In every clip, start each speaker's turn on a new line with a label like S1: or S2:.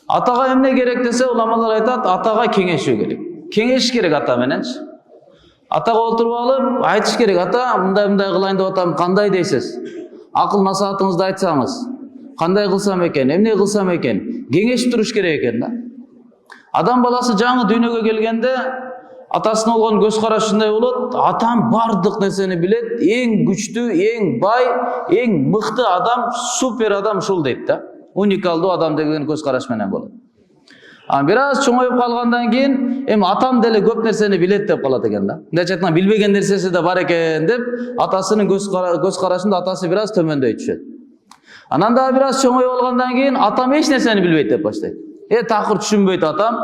S1: Атага эмне керек десе, уламалар айтат, атага кеңешүү керек. Кеңеш керек ата мененчи. Атага отуруп алып, айтыш керек, ата, мындай кылайын деп атам, кандай дейсиз? Акыл насаатыңызды айтсаңыз, кандай кылсам экен, эмне кылсам экен? Кеңешип туруш керек экен да. Адам баласы жаңы дүйнөгө келгенде атасына болгон көз карашындай болот. Атам бардык нерсени билет, эң күчтүү, эң бай, эң мыкты адам, супер адам ушул дейт да. Уникалдуу адам деген көз караш менен болот. Бир аз чоңоюп калгандан кийин, эми атам деле көп нерсени билет деп калат экен да. Мындайча айтканда билбеген нерсеси да бар экен деп, атасынын көз карашында атасы бир аз төмөндөй түшөт. Анан дагы бир аз чоңоюп алгандан кийин атам эч нерсени билбейт деп баштайт. Такыр түшүнбөйт атам.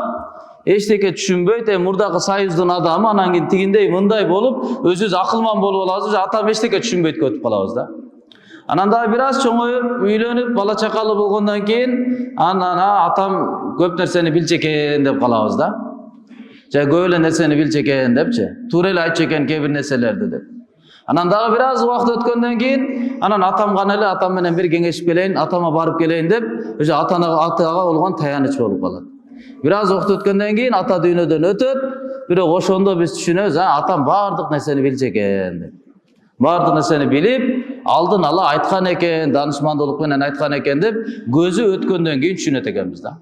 S1: Эчтеке түшүнбөйт, мурдагы союздун адамы, анан кийин тигиндей мындай болуп, өзүбүз акылман болуп алабыз, атам эчтеке түшүнбөйт өтүп калабыз да. Анан дагы бир аз чоңоюп, үйлөнүп, бала чакалы болгондон кийин, анан атам көп нерсени билчү экен деп калабыз да. Жай көп эле нерсени билчү экен депчи. Туура эле айтчу экен кээ бир нерселерди деп. Анан дагы бир аз убакыт өткөндөн кийин, анан атам гана эле атам менен бир кеңешип келейин, атама барып келейин деп, өзү атага болгон таяныч болуп калат. Бир аз убакыт өткөндөн кийин ата дүйнөдөн өтөт, бирок ошондо биз түшүнөбүз, атам бардык нерсени билчү экен деп. Бардык нерсени билип, алдын ала айткан экен, данышмандуулук менен айткан экен деп, көзү өткөндөн кийин түшүнөт экенбиз да.